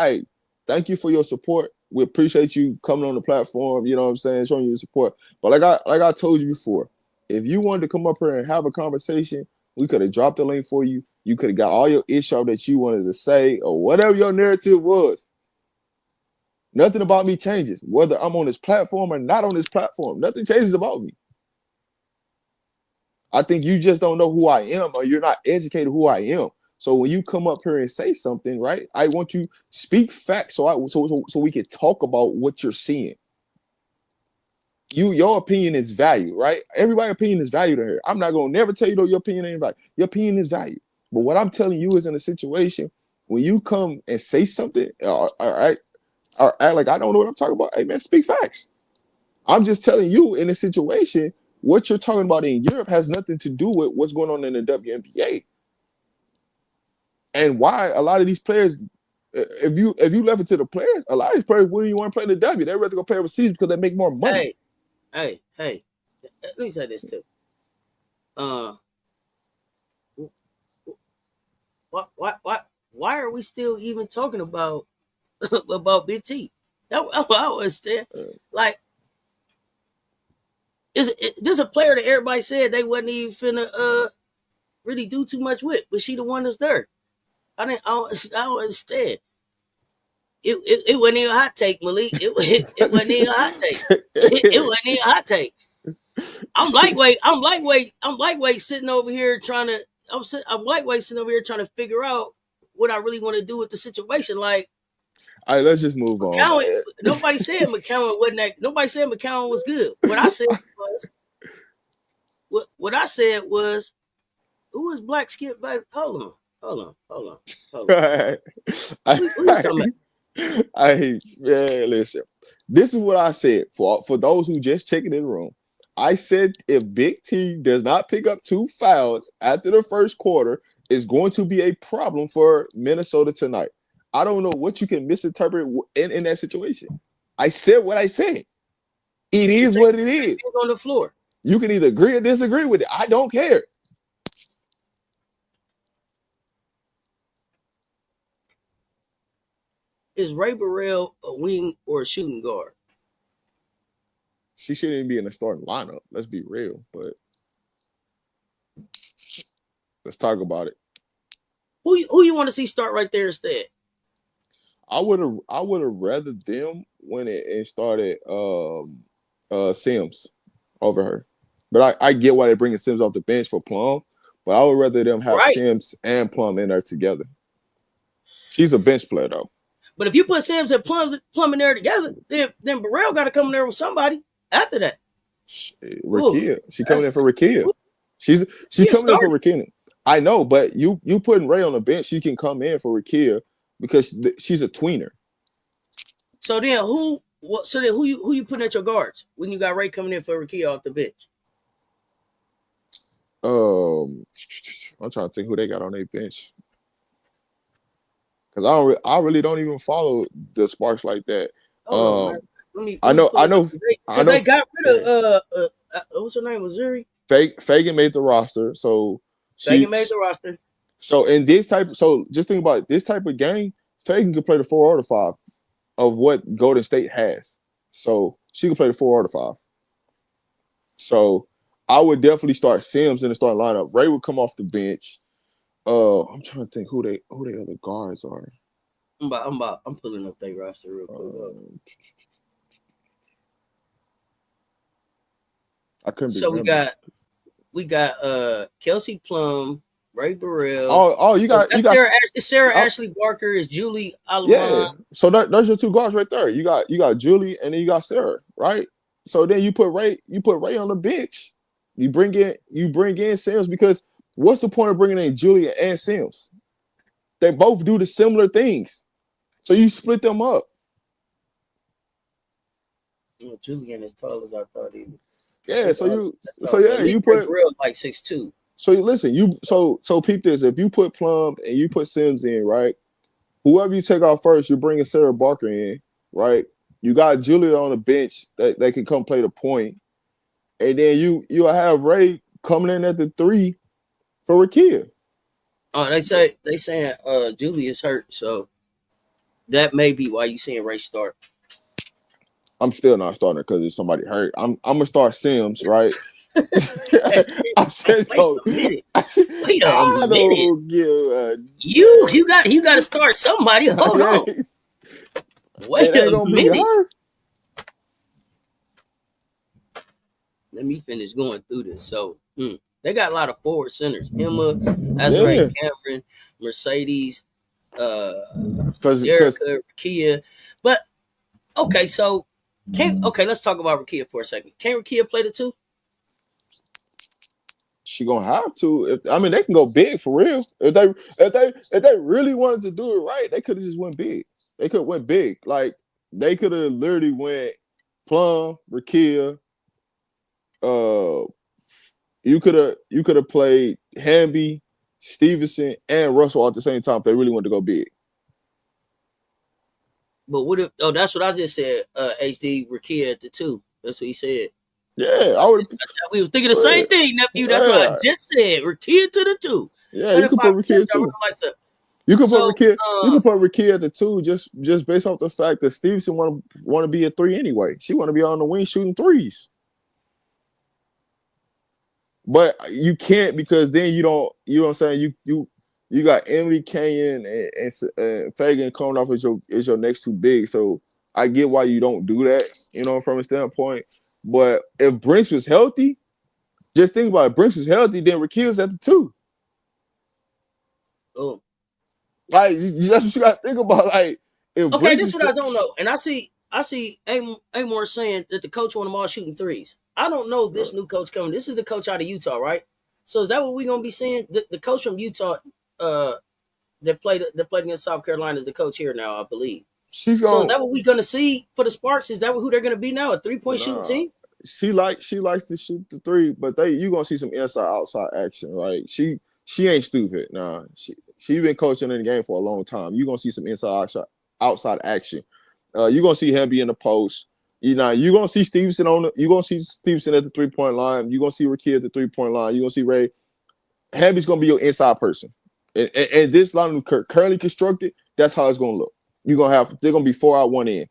thank you for your support. We appreciate you coming on the platform, you know what I'm saying, showing your support. But like I told you before, if you wanted to come up here and have a conversation, we could have dropped the link for you. You could have got all your issue that you wanted to say or whatever your narrative was. Nothing about me changes, whether I'm on this platform or not on this platform. Nothing changes about me. I think you just don't know who I am, or you're not educated who I am. So when you come up here and say something, right, I want you to speak facts so we can talk about what you're seeing. Your opinion is value, right? Everybody's opinion is value to her. I'm not gonna never tell you your opinion ain't value. Your opinion is value. But what I'm telling you is in a situation when you come and say something, or act like I don't know what I'm talking about. Hey man, speak facts. I'm just telling you in a situation, what you're talking about in Europe has nothing to do with what's going on in the WNBA. And why a lot of these players, if you left it to the players, a lot of these players wouldn't even want to play in the W. They'd rather go play overseas because they make more money. Hey, let me say this too. Why are we still even talking about Big T? I understand. Like, this a player that everybody said they wasn't even finna really do too much with, but she the one that's there. I don't understand. It wasn't even a hot take, Malik. It wasn't even a hot take. It wasn't even a hot take. I'm lightweight sitting over here trying to figure out what I really want to do with the situation. Like, all right, let's just move on. Nobody said McCowan wasn't that. Nobody said McCowan was good. What I said was, who was Black Skip back? Hold on. Who you talking about? Listen. This is what I said for those who just checking in the room. I said if Big T does not pick up 2 fouls after the first quarter, it's going to be a problem for Minnesota tonight. I don't know what you can misinterpret in that situation. I said what I said. It is what it is. On the floor. You can either agree or disagree with it. I don't care. Is Ray Burrell a wing or a shooting guard? She shouldn't even be in the starting lineup. Let's be real, but let's talk about it. Who you want to see start right there instead? I would have rather them when it started Sims over her. But I get why they're bringing Sims off the bench for Plum, but I would rather them have Sims and Plum in there together. She's a bench player though. But if you put Sims and Plum in there together, then Burrell got to come in there with somebody after that. Rakia. She coming in for Rakia. She's coming in for Rakia. I know, but you putting Ray on the bench, she can come in for Rakia because she's a tweener. So then who you putting at your guards when you got Ray coming in for Rakia off the bench? I'm trying to think who they got on their bench. Because I really don't even follow the Sparks like that. I know. They got rid of what's her name? Missouri. Fagan made the roster, so Fagan made the roster. So in just think about it, this type of game. Fagan could play the 4 or the 5 of what Golden State has. So she could play the 4 or the 5. So I would definitely start Sims in the starting lineup. Ray would come off the bench. I'm trying to think who they other guards are. I'm pulling up their roster real quick. I couldn't be. So we got Kelsey Plum, Ray Burrell. Oh, you got Sarah Ashley Barker is Julie Alamon. Yeah. So those your two guards right there. You got Julie and then you got Sarah, right? So then you put Ray on the bench. You bring in Sims because what's the point of bringing in Julie and Sims? They both do the similar things. So you split them up. Julie ain't as tall as I thought he was. Yeah, you put real like 6'2". So listen, so peep this. If you put Plum and you put Sims in, right? Whoever you take out first, you're bringing Sarah Barker in, right? You got Julia on the bench that they can come play the point, and then you'll have Ray coming in at the 3 for Rakia. Oh, they saying Julie is hurt, so that may be why you seeing Ray start. I'm still not starting because it's somebody hurt. I'm gonna start Sims, right? I said so. Wait a minute. You got to start somebody. Hold on. Wait a minute. Let me finish going through this. So they got a lot of forward centers. Emma, Azrae Cameron, Mercedes, Jerica, Rakia. But okay, so let's talk about Rakia for a second. Can Rakia play the 2? She gonna have to. They can go big for real. If they really wanted to do it right, they could have just went big. They could have went big. Like they could have literally went Plum, Rakia. You could have played Hamby, Stevenson, and Russell at the same time if they really wanted to go big. But what if? Oh, that's what I just said. HD Rakia at the 2. That's what he said. Yeah, I would. We were thinking the same thing, nephew. That's what I just said. Rakia to the 2. Yeah, you could put Rakia too. You could put Rakia. You could put Rakia at the 2 just based off the fact that Stevenson want to be a 3 anyway. She want to be on the wing shooting 3s. But you can't because then you know what I'm saying? You got Emily Canyon and Fagan coming off as your next 2 big. So I get why you don't do that, from a standpoint. But if Brinks was healthy, just think about it. Brinks was healthy, then Rakia's at the 2. Oh. Like that's what you gotta think about. Like if Brinks this is what I don't know. And I see Amor saying that the coach want them all shooting 3s. I don't know this new coach coming. This is the coach out of Utah, right? So is that what we're gonna be seeing? The coach from Utah that played against South Carolina is the coach here now, I believe. So is that what we're gonna see for the Sparks? Is that who they're gonna be now? A 3-point shooting team? She likes to shoot the 3, but you gonna see some inside outside action, right? She ain't stupid. Nah, she been coaching in the game for a long time. You gonna see some inside outside action. You gonna see Hamby in the post. You gonna see Stevenson you gonna see Stevenson at the 3-point line. You gonna see Rakia at the 3-point line. You gonna see Ray. Hamby's gonna be your inside person. And this line currently constructed, that's how it's gonna look. They're gonna be 4 out, 1 in.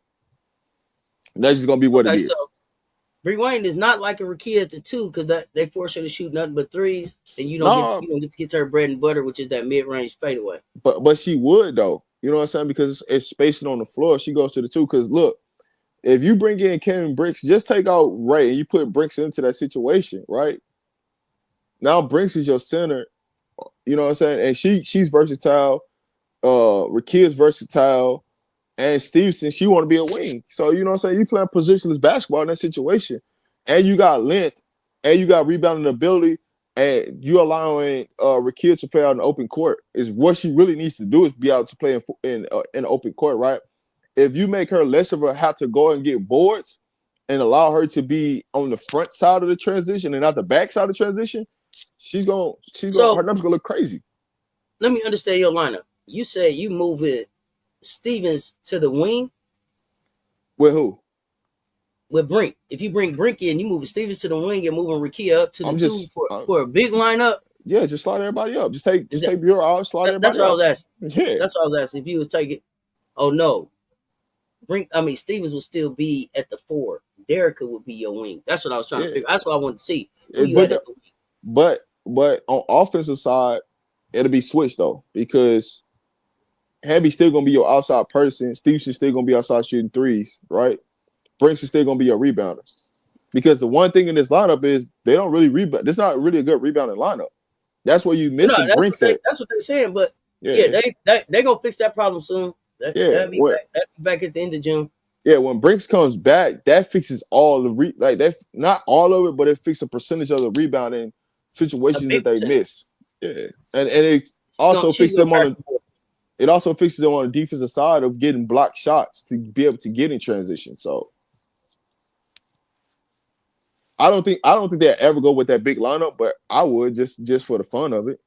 That's just gonna be what it is. So Bree Wayne is not like a Rakia at the 2 because they force her to shoot nothing but 3s, and you don't get to get to her bread and butter, which is that mid-range fadeaway. But she would though. You know what I'm saying? Because it's spacing on the floor. She goes to the 2. Because look, if you bring in Kevin Brinks, just take out Ray and you put Brinks into that situation, right? Now Brinks is your center. You know what I'm saying? And she's versatile. Rakia's versatile. And Stevenson, she want to be a wing. So, you know what I'm saying? You playing positionless basketball in that situation. And you got length. And you got rebounding ability. And you allowing Rakia to play out in the open court. Is what she really needs to do is be able to play in open court, right? If you make her less of a have to go and get boards and allow her to be on the front side of the transition and not the back side of the transition, her numbers gonna look crazy. Let me understand your lineup. You said you moving Stevens to the wing. With who? With Brink. If you bring Brink in, you move Stevens to the wing and moving Rakia up to the 2 for a big lineup. Yeah, just slide everybody up. Just take Bureau out, slide everybody up. That's what I was asking. Yeah. That's what I was asking. If you was taking, oh no. Stevens would still be at the 4. Derica would be your wing. That's what I was trying to figure. That's what I wanted to see. But on offensive side, it'll be switched though, because Hamby's still gonna be your outside person. Stevenson's still gonna be outside shooting 3s, right? Brinks is still gonna be your rebounder. Because the one thing in this lineup is they don't really rebound. It's not really a good rebounding lineup. That's where you missing Brinks at. That's what they're saying. But yeah, they gonna fix that problem soon. That'll be back at the end of June. Yeah, when Brinks comes back, that fixes all the that not all of it, but it fixes a percentage of the rebounding situations that they miss. Yeah, and it also fixes them on it also fixes them on the defensive side of getting blocked shots to be able to get in transition. So I don't think they'll ever go with that big lineup, but I would just for the fun of it,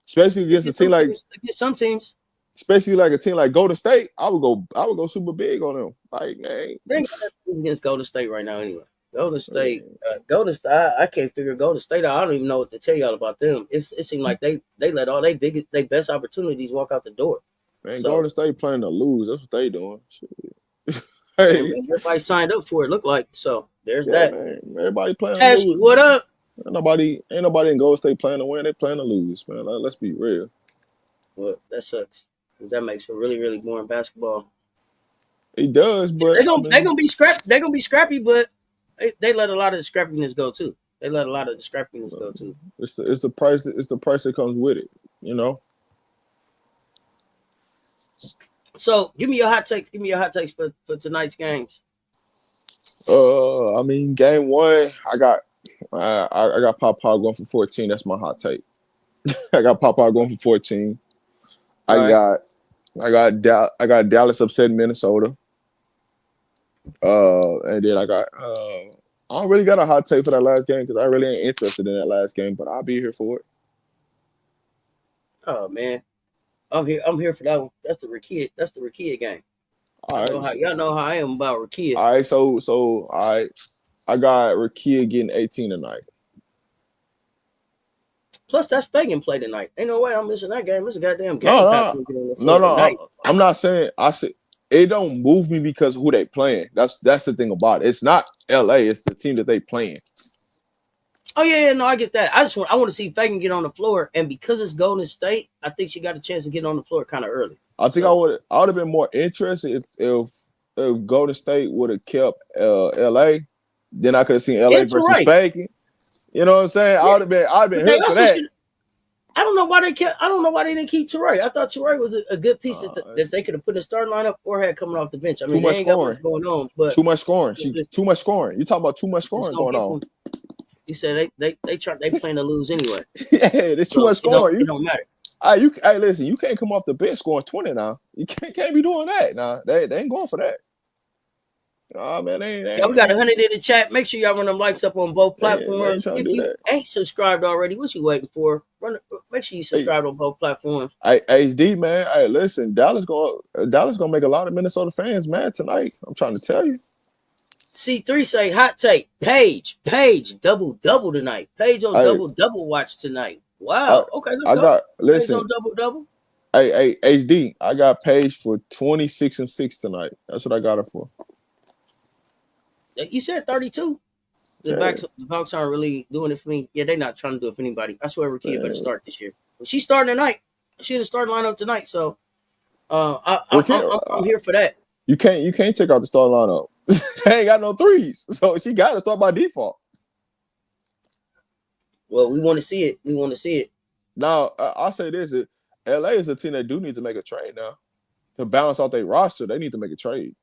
especially against a team like some teams. Especially like a team like Golden State, I would go super big on them. Like, man, they ain't got against Golden State right now anyway. Golden State, I can't figure Golden State out. I don't even know what to tell y'all about them. It seemed like they let all they best opportunities walk out the door. Man, so, Golden State playing to lose. That's what they doing. Hey, everybody signed up for it. Look like so. There's that. Man, everybody playing to lose. What up? Ain't nobody in Golden State playing to win. They playing to lose, man. Let's be real. Well, that sucks. That makes for really, really boring basketball. It does, but they're gonna be scrappy. They're gonna be scrappy, but they let a lot of the scrappiness go too. It's the price. It's the price that comes with it. You know. So give me your hot takes. Give me your hot takes for tonight's games. I mean, game one, I got Papa going for 14. That's my hot take. I got Papa going for 14. I got Dallas upsetting Minnesota. And then I don't really got a hot take for that last game because I really ain't interested in that last game, but I'll be here for it. Oh man, I'm here for that one. That's the Rakia game. All right, y'all know how I am about Rakia. All right, so I got Rakia getting 18 tonight. Plus, that's Fagan play tonight. Ain't no way I'm missing that game. It's a goddamn game. No. I'm not saying. I said it don't move me because of who they playing. That's the thing about it. It's not LA. It's the team that they playing. Oh yeah, no, I get that. I want to see Fagan get on the floor, and because it's Golden State, I think she got a chance to get on the floor kind of early. I think I would have been more interested if Golden State would have kept LA. Then I could have seen LA versus Fagan. You know what I'm saying? Yeah. I'd have been here for that. I don't know why they didn't keep Teray. I thought Teray was a good piece that they could have put in the starting lineup or had coming off the bench. I mean, too much scoring going on, but too much scoring. Too much scoring. You talking about too much scoring going on? You said they playing to lose anyway. Yeah, there's too much scoring. It don't matter. Hey, listen, you can't come off the bench scoring 20 now. You can't be doing that. Nah, they ain't going for that. Oh man, we got 100 in the chat. Make sure y'all run them likes up on both platforms. If you ain't subscribed already, what you waiting for? Make sure you subscribe on both platforms. Hey, HD man. Hey, listen, Dallas gonna make a lot of Minnesota fans mad tonight. I'm trying to tell you. C3 say hot take. Paige double tonight. Paige on double watch tonight. Wow. Okay, let's go. Listen, Paige on double. Hey, HD. I got Paige for 26-6 tonight. That's what I got her for. You said 32. The Bucks aren't really doing it for me. Yeah, they're not trying to do it for anybody. I swear Rakia better start this year. But she's starting tonight. She had a starting lineup tonight, so I'm here for that. You can't take out the starting lineup. They ain't got no threes, so she got to start by default. Well, we want to see it. Now, I'll say this: LA is a team that do need to make a trade now to balance out their roster. They need to make a trade.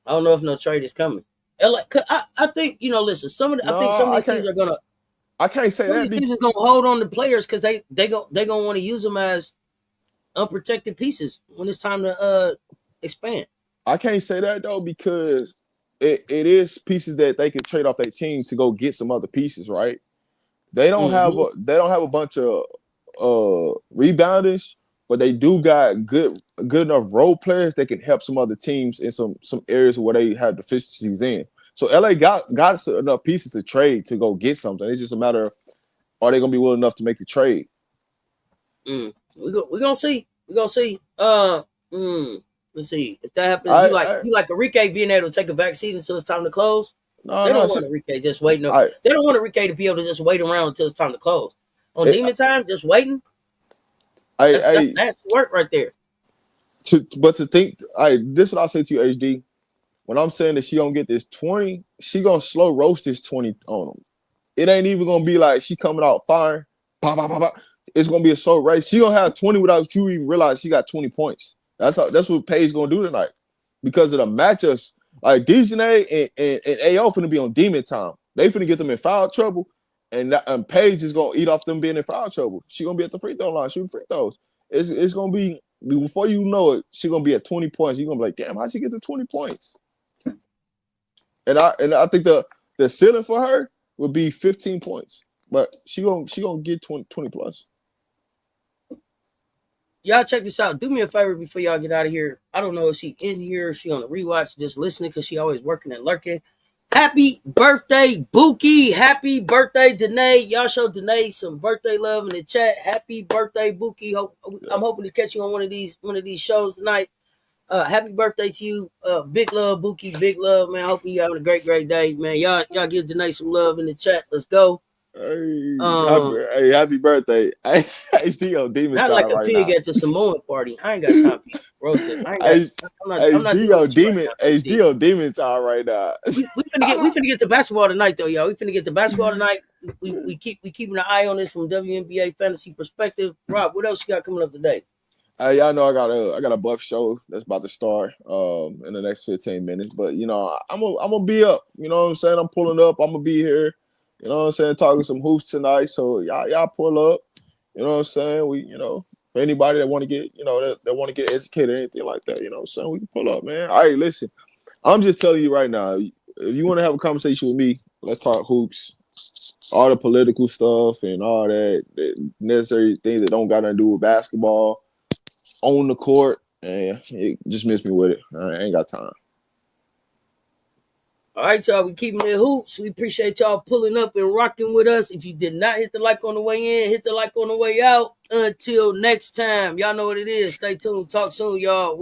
I don't know if no trade is coming. LA, I think listen. I think some of these teams are gonna. I can't say that. These teams is gonna hold on to players because they gonna want to use them as unprotected pieces when it's time to expand. I can't say that though because it is pieces that they can trade off their team to go get some other pieces, right? They don't have a bunch of rebounders, but they do got good enough role players that can help some other teams in some areas where they have deficiencies in. So LA got enough pieces to trade to go get something. It's just a matter of are they gonna be willing enough to make the trade? We're gonna see. Let's see if that happens. You like Enrique being able to take a backseat until it's time to close. They don't want Enrique just waiting. They don't want Enrique to be able to just wait around until it's time to close. On demon time, just waiting. That's nasty work right there. This is what I'll say to you, HD. When I'm saying that she gonna get this 20, she gonna slow roast this 20 on them. it ain't even gonna be like she coming out firing. Bah, bah, bah, bah. It's gonna be a slow race. She gonna have 20 without you even realize she got 20 points. That's what Paige gonna do tonight because of the matchups. Like Dejanay and AO finna be on demon time. They finna get them in foul trouble, and Paige is gonna eat off them being in foul trouble. She gonna be at the free throw line shooting free throws. It's gonna be before you know it. She gonna be at 20 points. You are gonna be like, damn, how'd she get to 20 points? And I think the ceiling for her would be 15 points, but she gonna get 20 plus. Y'all check this out. Do me a favor before y'all get out of here. I don't know if she in here, she on the rewatch, just listening because she always working and lurking. Happy birthday, Buki. Happy birthday, Danae. Y'all show Danae some birthday love in the chat. Happy birthday, Buki. I'm hoping to catch you on one of these shows tonight. Happy birthday to you. Big love, Buki. Big love, man. Hoping you having a great day, man. Y'all give Danae some love in the chat. Let's go. Happy birthday. HD on demon not time like a right pig now. at the Samoan party. I ain't got time for roasted. I'm not HD on demon. HD on demon time right now. We finna get to basketball tonight though, y'all. We finna get to basketball tonight. We keeping an eye on this from WNBA fantasy perspective. Rob, what else you got coming up today? Y'all know I got a Buff show that's about to start in the next 15 minutes. But you know, I'm gonna be up. You know what I'm saying? I'm pulling up. I'm gonna be here. You know what I'm saying? Talking some hoops tonight. So y'all pull up. You know what I'm saying? We, you know, for anybody that want to get, you know, that want to get educated or anything like that, you know what I'm saying? We can pull up, man. All right, listen. I'm just telling you right now, if you want to have a conversation with me, let's talk hoops. All the political stuff and all that necessary things that don't got nothing to do with basketball on the court, and just miss me with it. I ain't got time. All right, y'all. We keeping it hoops. We appreciate y'all pulling up and rocking with us. If you did not hit the like on the way in, hit the like on the way out. Until next time, y'all know what it is. Stay tuned. Talk soon, y'all.